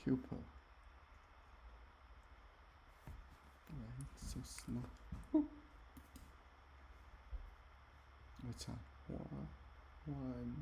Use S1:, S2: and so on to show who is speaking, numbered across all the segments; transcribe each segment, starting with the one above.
S1: Pupil. Right, so small. What's that? One.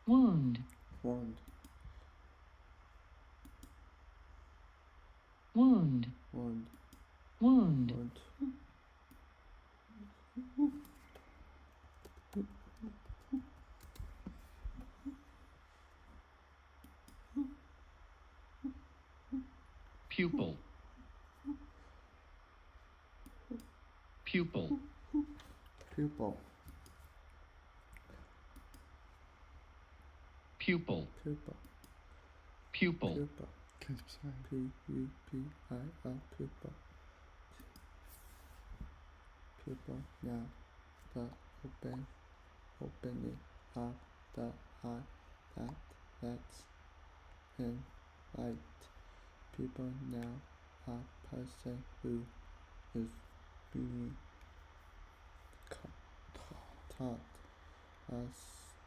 S2: Wound.
S1: Wand.
S2: Wound.
S1: Wand.
S2: Wound.
S1: Wand.
S2: Pupil. Pupil.
S1: Pupil.
S2: Pupil.
S1: Pupil.
S2: Pupil.
S1: Pupil. P-U-P-I-L. Pupil. Pupil. Now the opening of the eye. That's in light. People now a person who is being taught a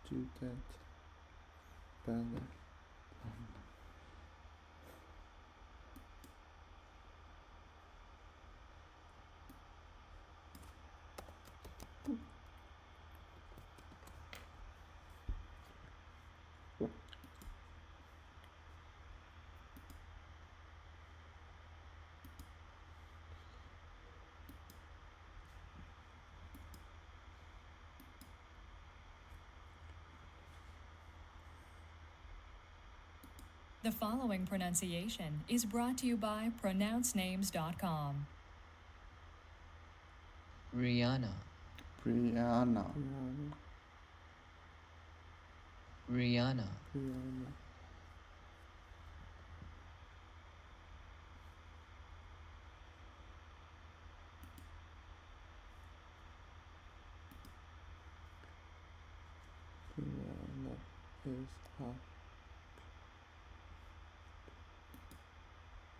S1: student better.
S3: The following pronunciation is brought to you by pronouncenames.com.
S2: Rihanna.
S1: Brianna.
S2: Rihanna.
S1: Brianna. Brianna is a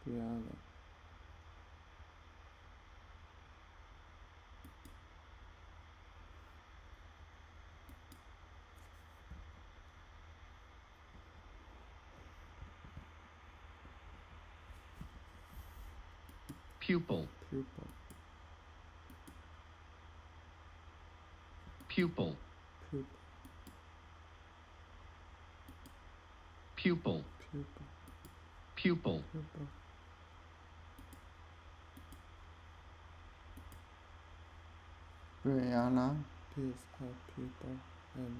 S1: Brianna.
S2: Pupil.
S1: Pupil.
S2: Pupil.
S1: Pupil.
S2: Pupil.
S1: Pupil.
S2: Pupil.
S1: Pupil. Brianna is a pupil and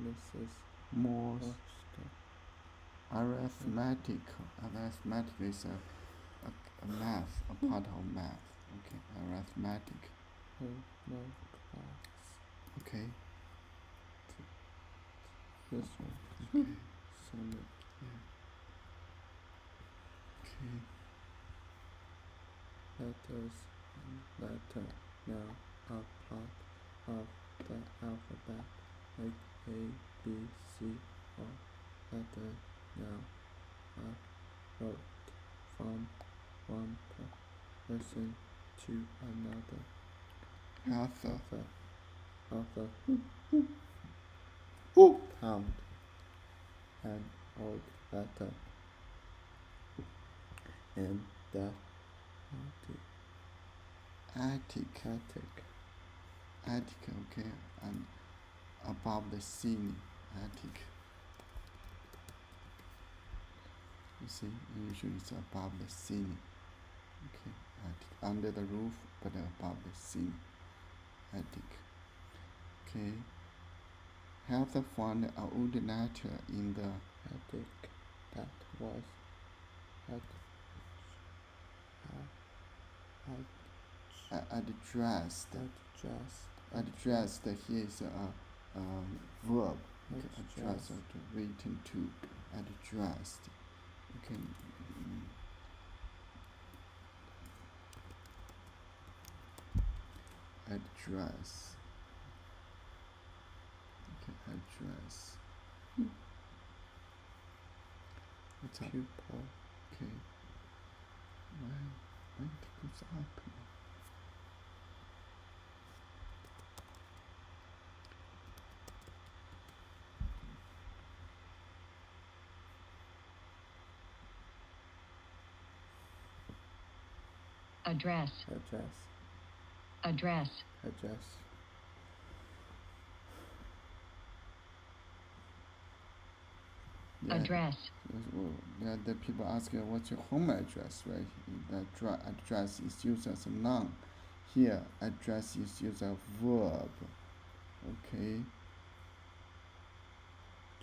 S1: Mrs. Moore's arithmetic. Arithmetic is a math, a part of math. Okay, arithmetic. No class. Okay. This one. Okay. Summit. Yeah. Okay. Letter now a part of the alphabet like A, B, C, or letter now a road from one person to another. Half of the pound an old letter in the attic, okay, and above the ceiling, attic. You see, usually it's above the ceiling. Okay, attic, under the roof, but above the ceiling, attic. Okay, have to find an old letter in the attic that was addressed. Here is a verb. Okay, addressed, written to, addressed. Okay. Address. Okay, address. What's up? Pupil. Okay. When it goes up.
S3: Address.
S4: address,
S3: Address.
S4: address,
S1: Yeah.
S3: Address.
S1: Well, the people ask you what's your home address, right? The address is used as a noun. Here, address is used as a verb. Okay.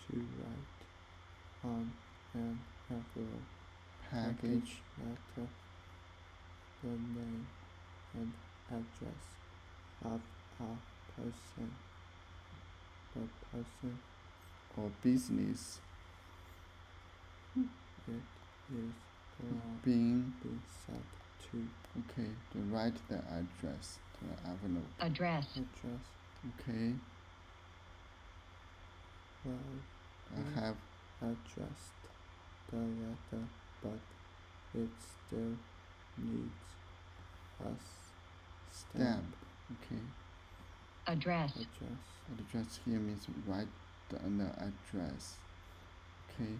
S4: to write on an envelope,
S1: Package.
S4: letter, the name and address of a person, the person
S1: Or business
S4: it is
S1: being.
S4: being sent to,
S1: Okay. To write the address to the envelope.
S3: Address.
S4: address,
S1: Okay.
S4: well,
S1: I have.
S4: addressed the letter, but it still needs a
S1: Stamp. Okay.
S3: Address.
S4: address,
S1: Address here means write the address. Okay.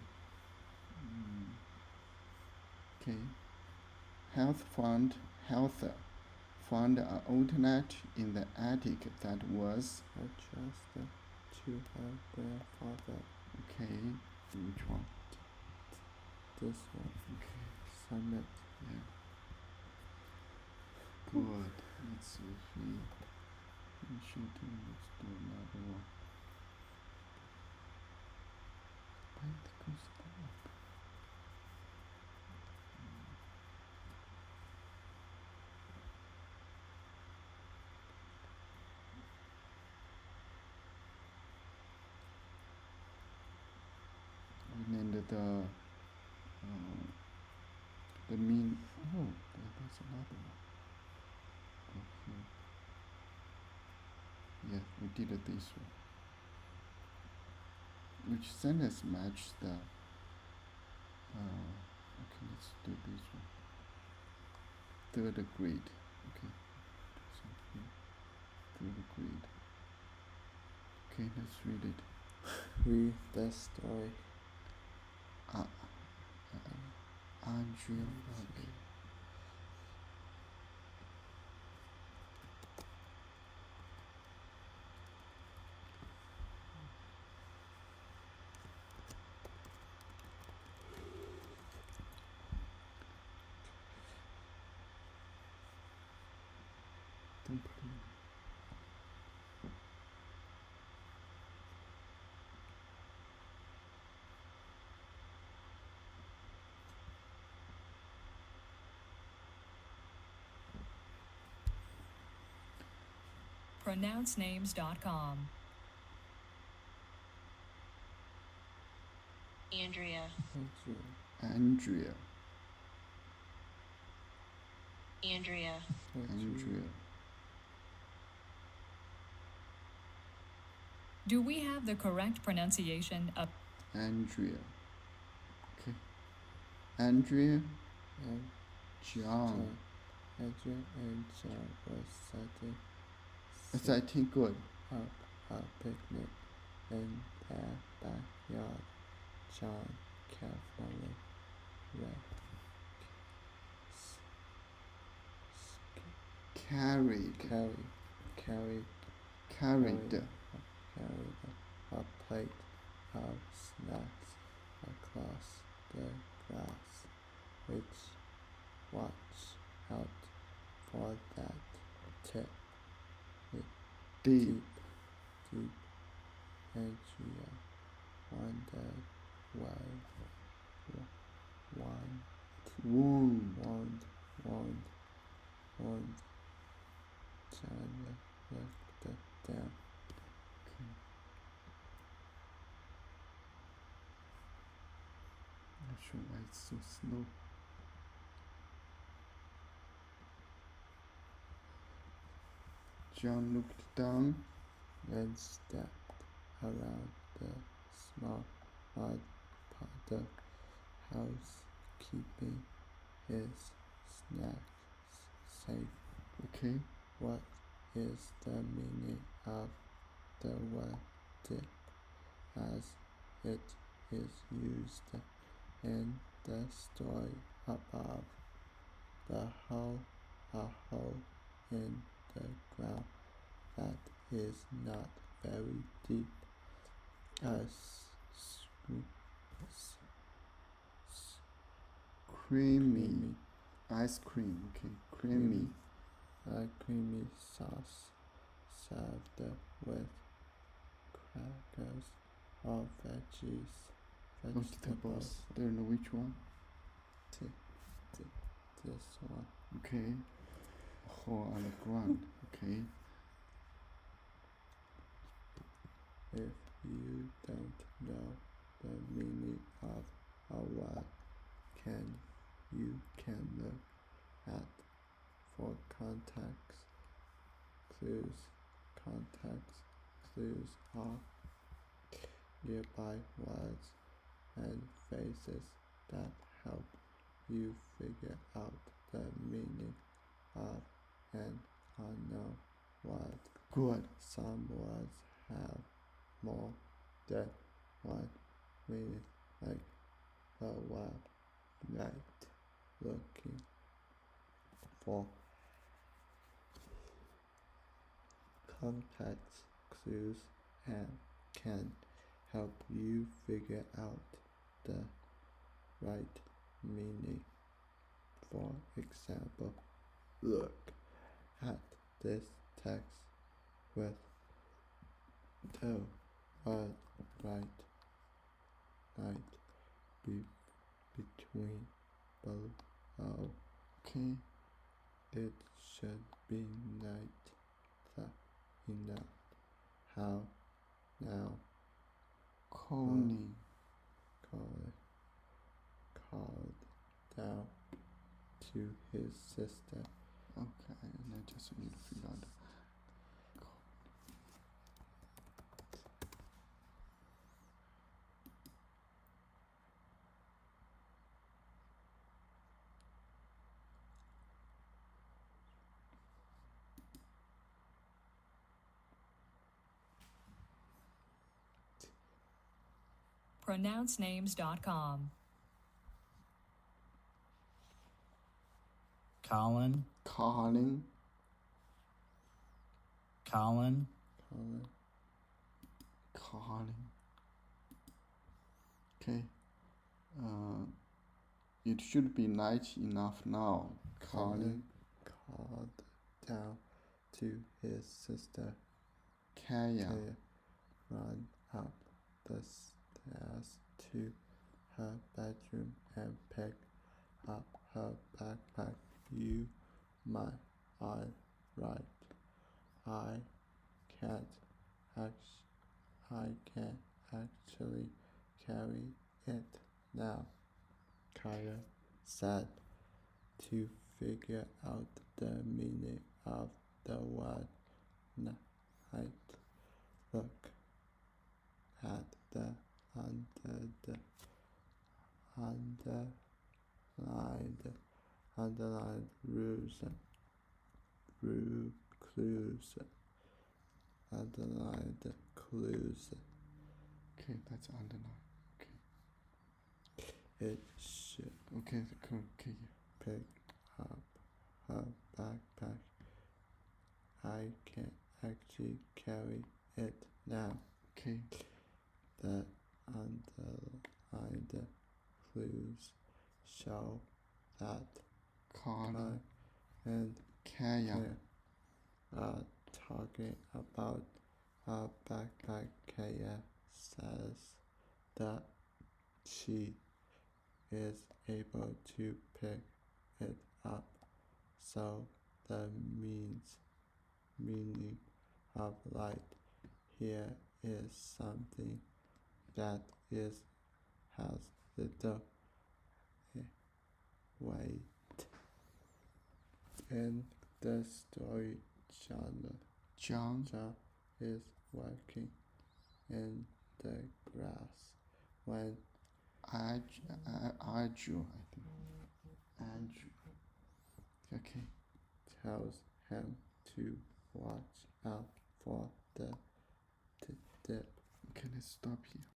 S1: Okay. Health found an alternate in the attic that was.
S4: addressed to her grandfather.
S1: Okay. Which one?
S4: This one,
S1: Okay.
S4: submit,
S1: Yeah. Good. Let's see if we should let's do another one. Why it goes up? We named it the mean. Oh, that's another one. Okay. Yeah, we did it this way. Which sentence match the? Okay, let's do this one. Third grade. Okay. So here, third grade. Okay, let's read it.
S4: read the story.
S1: Andrea. Okay. Don't put it.
S3: pronouncenames.com. Andrea.
S4: Andrea,
S3: Andrea.
S1: Andrea.
S3: Do we have the correct pronunciation of
S1: Andrea. Okay. Andrea.
S4: and
S1: John.
S4: Andrea and John were
S1: Setting good.
S4: up a picnic in their backyard. John carefully read,
S1: Carried.
S4: carried a plate of snacks across the grass, which watch out for that tip.
S1: Deep.
S4: Deep. Andrea wondered why
S1: Wound.
S4: John looked down.
S1: Okay. Not sure why it's so slow. John looked down.
S4: Then stepped around the small mud puddle house, keeping his snacks safe.
S1: Okay.
S4: What is the meaning of the word dip as it is used in the story above? The whole a hole in the ground that is not very deep.
S1: Creamy. Ice cream. Okay. Creamy.
S4: A creamy sauce served with crackers or vegetables.
S1: Don't know which one.
S4: This one.
S1: Okay. Hole on the ground. Okay.
S4: If you don't know the meaning of a word, you can look at for context clues. Context clues are nearby words and phrases that help you figure out the meaning of an unknown word.
S1: Good.
S4: Some words have more than one meaning, like the word night. Looking for context clues and can help you figure out the right meaning. For example, look at this text with the word right between below.
S1: Okay.
S4: It should be night enough. How now?
S1: Coney.
S4: Called down to his sister.
S1: Okay, and I just need to figure out.
S3: pronouncenames.com.
S2: Colin,
S1: Calling.
S2: Colin,
S1: Okay. It should be night enough now. Calling.
S4: Called down to his sister.
S1: Kaya.
S4: Run up the stairs to her bedroom and pick up her backpack. You might right. I can't actually carry it now, Kaya said. To figure out the meaning of the word night, look at the underlined clues.
S1: Okay, that's underline.
S4: It should
S1: Okay, okay.
S4: pick up her backpack. I can't actually carry it now.
S1: Okay.
S4: The underlined clues show that
S1: Colin
S4: and
S1: Kaya
S4: are talking about a backpack. Kaya says that she is able to pick it up, so the meaning of light here is something that has little weight. In the story, John is working in the grass when
S1: Andrew, I think. Andrew. Okay.
S4: tells him to watch out for the dip.
S1: Okay, let's stop here.